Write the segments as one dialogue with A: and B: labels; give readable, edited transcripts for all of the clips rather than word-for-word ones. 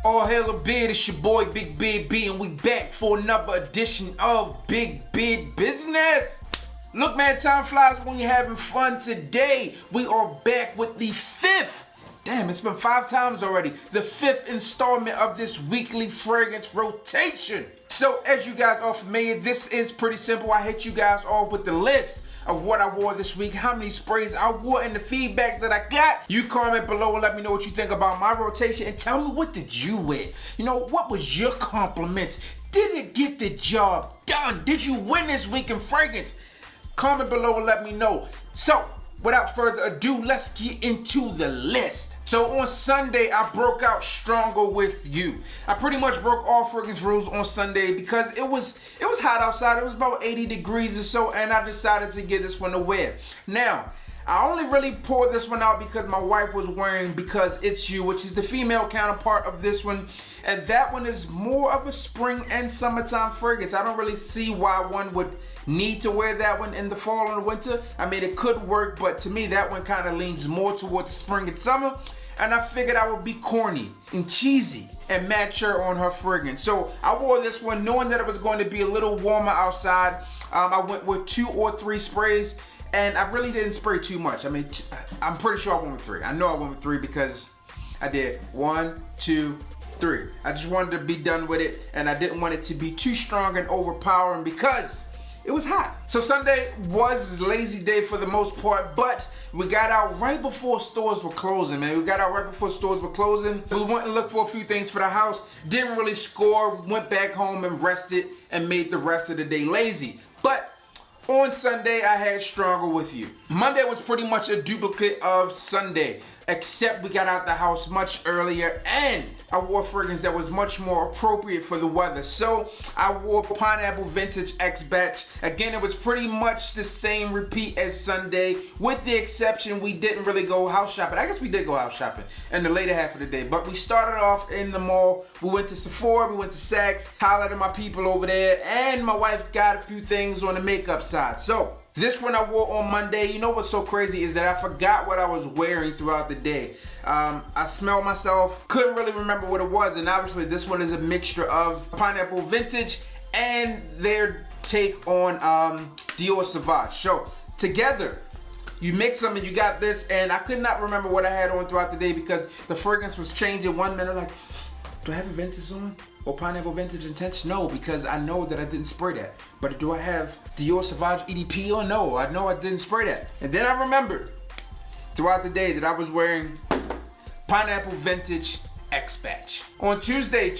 A: All hail a beard, it's your boy Big Beard B, and we back for another edition of Big Beard Business. Look man, time flies when you're having fun. Today, we are back with the fifth, damn it's been 5 times already, the 5th installment of this weekly fragrance rotation. So as you guys are familiar, this is pretty simple. I hit you guys off with the list of what I wore this week, how many sprays I wore, and the feedback that I got. You comment below and let me know what you think about my rotation, and tell me, what did you wear? You know, what was your compliments? Did it get the job done? Did you win this week in fragrance? Comment below and let me know. So, without further ado, let's get into the list. So on Sunday, I broke out stronger with you. I pretty much broke all fragrance rules on Sunday because it was hot outside. It was about 80 degrees or so, and I decided to get this one to wear. Now, I only really poured this one out because my wife was wearing Because It's You, which is the female counterpart of this one. And that one is more of a spring and summertime fragrance. I don't really see why one would need to wear that one in the fall and the winter. I mean, it could work, but to me, that one kind of leans more towards spring and summer. And I figured I would be corny and cheesy and match her on her fragrance. So I wore this one knowing that it was going to be a little warmer outside. I went with 2 or 3 sprays, and I really didn't spray too much. I mean, I'm pretty sure I went with 3. I know I went with 3 because I did 1, 2, 3. I just wanted to be done with it, and I didn't want it to be too strong and overpowering because it was hot. So Sunday was lazy day for the most part, but we got out right before stores were closing, man. We got out right before stores were closing. We went and looked for a few things for the house. Didn't really score. Went back home and rested and made the rest of the day lazy. But on Sunday, I had Stronger With You. Monday was pretty much a duplicate of Sunday, except we got out the house much earlier and I wore fragrance that was much more appropriate for the weather. So I wore Pineapple Vintage X Batch. Again, it was pretty much the same repeat as Sunday, with the exception we didn't really go house shopping. I guess we did go house shopping in the later half of the day, but we started off in the mall. We went to Sephora, we went to Saks, hollered at my people over there, and my wife got a few things on the makeup side. So this one I wore on Monday. You know what's so crazy is that I forgot what I was wearing throughout the day. I smelled myself, couldn't really remember what it was, and obviously this one is a mixture of Pineapple Vintage and their take on Dior Sauvage. So together, you mix them and you got this, and I could not remember what I had on throughout the day because the fragrance was changing. 1 minute like, do I have a Vintage on? Or Pineapple Vintage Intense? No, because I know that I didn't spray that. But do I have Dior Sauvage EDP on? No, I know I didn't spray that. And then I remembered throughout the day that I was wearing Pineapple Vintage X Batch. On Tuesday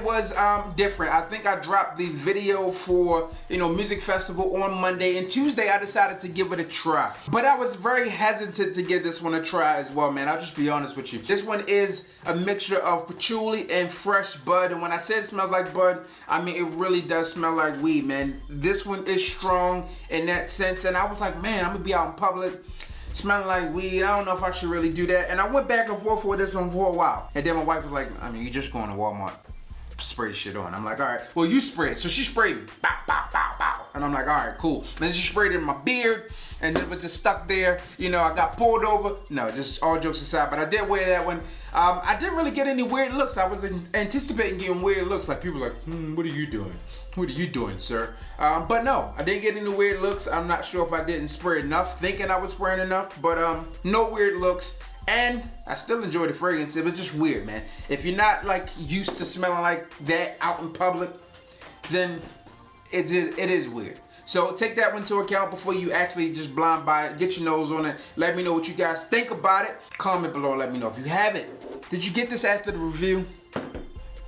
A: was different. I think I dropped the video for, Music Festival on Monday, and Tuesday I decided to give it a try. But I was very hesitant to give this one a try as well, man. I'll just be honest with you. This one is a mixture of patchouli and fresh bud, and when I say it smells like bud, I mean it really does smell like weed, man. This one is strong in that sense, and I was like, man, I'm gonna be out in public smelling like weed. I don't know if I should really do that. And I went back and forth with this one for a while. And then my wife was like, I mean, you just going to Walmart, spray this shit on. I'm like, all right, well, you spray it. So she sprayed me. Bow, bow, bow, bow. And I'm like, all right, cool. And then she sprayed it in my beard, and it was just stuck there. I got pulled over. No, just all jokes aside. But I did wear that one. I didn't really get any weird looks. I was anticipating getting weird looks. Like people like, what are you doing? What are you doing, sir? But no, I didn't get any weird looks. I'm not sure if I didn't spray enough, thinking I was spraying enough, but no weird looks. And I still enjoy the fragrance. It was just weird, man. If you're not like used to smelling like that out in public, then it is weird. So take that one into account before you actually just blind buy it. Get your nose on it. Let me know what you guys think about it. Comment below, let me know. If you haven't, did you get this after the review?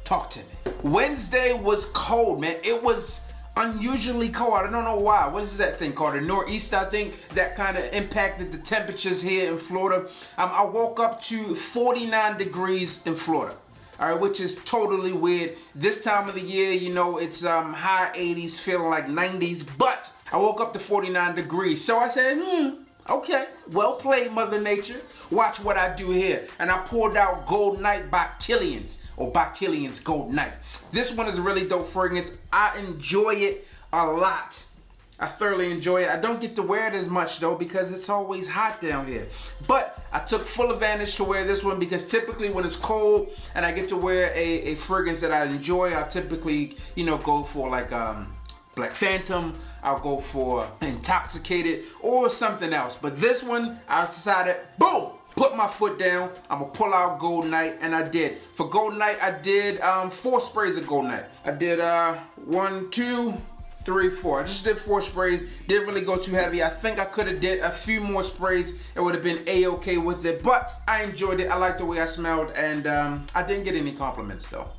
A: Talk to me. Wednesday was cold, man. It was unusually cold. I don't know why. What is that thing called? A nor'easter, I think, that kind of impacted the temperatures here in Florida. I woke up to 49 degrees in Florida. All right, which is totally weird. This time of the year, it's high 80s, feeling like 90s, but I woke up to 49 degrees. So I said, okay, well played, Mother Nature. Watch what I do here. And I poured out Gold Night by Killian's, or by Killian's Gold Night. This one is a really dope fragrance. I enjoy it a lot. I thoroughly enjoy it. I don't get to wear it as much though because it's always hot down here. But I took full advantage to wear this one because typically when it's cold and I get to wear a fragrance that I enjoy, I'll typically, go for like Black Phantom, I'll go for Intoxicated or something else. But this one, I decided, boom, put my foot down, I'm gonna pull out Gold Night, and I did. For Gold Night, I did 4 sprays of Gold Night. I did 1, 2, 3, 4. I just did 4 sprays. Didn't really go too heavy. I think I could have did a few more sprays. It would have been a-okay with it, but I enjoyed it. I liked the way I smelled, and I didn't get any compliments though.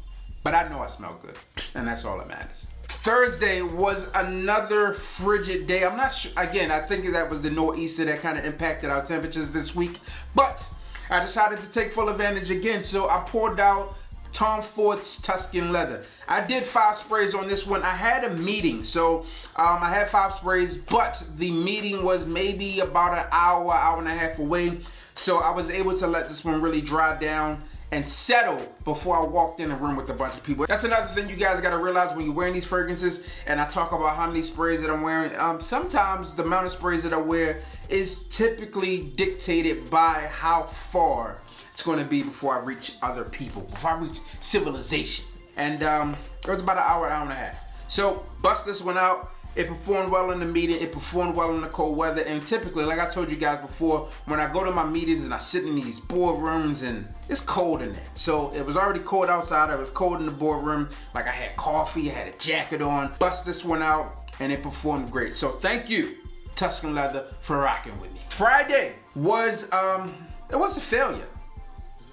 A: But I know I smell good, and that's all that matters. Thursday was another frigid day. I'm not sure, again, I think that was the nor'easter that kind of impacted our temperatures this week, but I decided to take full advantage again, so I poured out Tom Ford's Tuscan Leather. I did 5 sprays on this one. I had a meeting, so I had 5 sprays, but the meeting was maybe about an hour, hour and a half away, so I was able to let this one really dry down and settle before I walked in a room with a bunch of people. That's another thing you guys gotta realize when you're wearing these fragrances, and I talk about how many sprays that I'm wearing. Sometimes the amount of sprays that I wear is typically dictated by how far it's gonna be before I reach other people, before I reach civilization. And it was about an hour, hour and a half. So bust this one out. It performed well in the meeting, it performed well in the cold weather, and typically, like I told you guys before, when I go to my meetings and I sit in these boardrooms and it's cold in there. So it was already cold outside, it was cold in the boardroom, like I had coffee, I had a jacket on, bust this one out, and it performed great. So thank you, Tuscan Leather, for rocking with me. Friday was, it was a failure.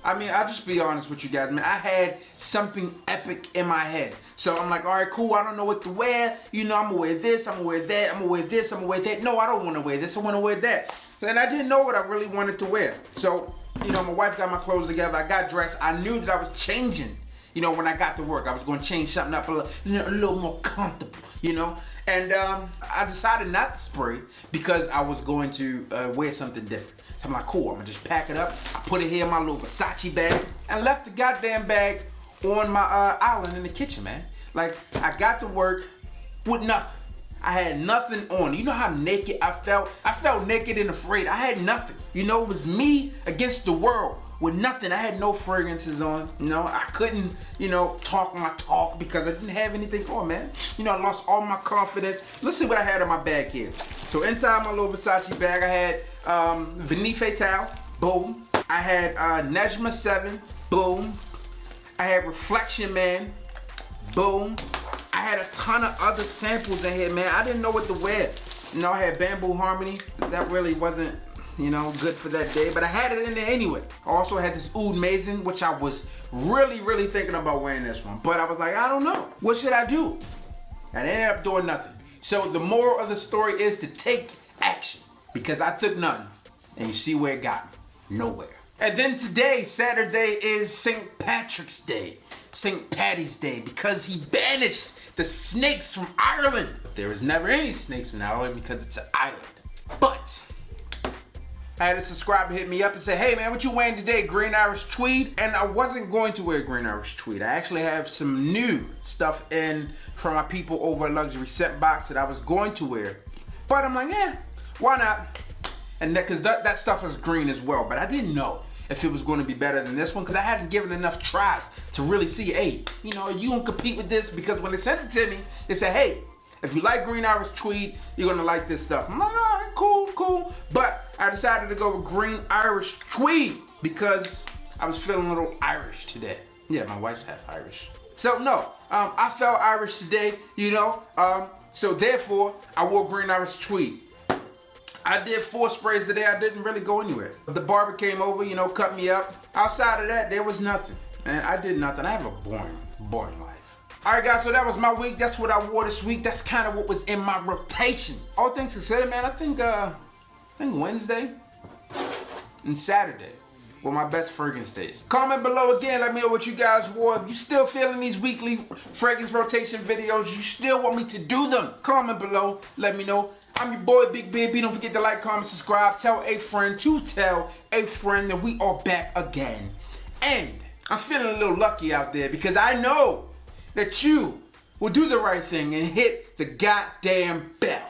A: I mean, I'll just be honest with you guys, man. I had something epic in my head. So I'm like, all right, cool, I don't know what to wear. I'm gonna wear this, I'm gonna wear that, I'm gonna wear this, I'm gonna wear that. No, I don't wanna wear this, I wanna wear that. And I didn't know what I really wanted to wear. So, my wife got my clothes together, I got dressed, I knew that I was changing. When I got to work, I was gonna change something up a little more comfortable, And I decided not to spray because I was going to wear something different. So I'm like, cool, I'm gonna just pack it up. I put it here in my little Versace bag and left the goddamn bag on my island in the kitchen, man. Like, I got to work with nothing. I had nothing on. You know how naked I felt? I felt naked and afraid. I had nothing. It was me against the world with nothing. I had no fragrances on. I couldn't, talk my talk because I didn't have anything on, man. I lost all my confidence. Let's see what I had in my bag here. So inside my little Versace bag, I had Vanille Fatale, boom. I had Nejma 7, boom. I had Reflection Man, boom. I had a ton of other samples in here, man. I didn't know what to wear. I had Bamboo Harmony. That really wasn't, good for that day, but I had it in there anyway. I also had this Oud Maison, which I was really, really thinking about wearing this one, but I was like, I don't know. What should I do? And I ended up doing nothing. So the moral of the story is to take action, because I took nothing, and you see where it got me. Nowhere. And then today, Saturday, is St. Patrick's Day. St. Patty's Day, because he banished the snakes from Ireland. But there was never any snakes in Ireland because it's an island. But I had a subscriber hit me up and say, hey man, what you wearing today? Green Irish tweed? And I wasn't going to wear green Irish tweed. I actually have some new stuff in from my people over at Luxury Scent Box that I was going to wear. But I'm like, why not? And because that stuff is green as well, but I didn't know if it was going to be better than this one because I hadn't given enough tries to really see, hey, you don't compete with this, because when they sent it to me, they said, hey, if you like green Irish tweed, you're gonna like this stuff. I'm like, all right, cool. But I decided to go with green Irish tweed because I was feeling a little Irish today. Yeah, my wife's half Irish. So no, I felt Irish today, so therefore I wore green Irish tweed. I did 4 sprays today. I didn't really go anywhere. The barber came over, cut me up. Outside of that, there was nothing. And I did nothing. I have a boring life. All right, guys, so that was my week. That's what I wore this week. That's kind of what was in my rotation. All things considered, man, I think Wednesday and Saturday were my best fragrance days. Comment below again. Let me know what you guys wore. If you still feeling these weekly fragrance rotation videos, you still want me to do them, comment below. Let me know. I'm your boy, Big Baby. Don't forget to like, comment, subscribe. Tell a friend to tell a friend that we are back again. And I'm feeling a little lucky out there because I know that you will do the right thing and hit the goddamn bell.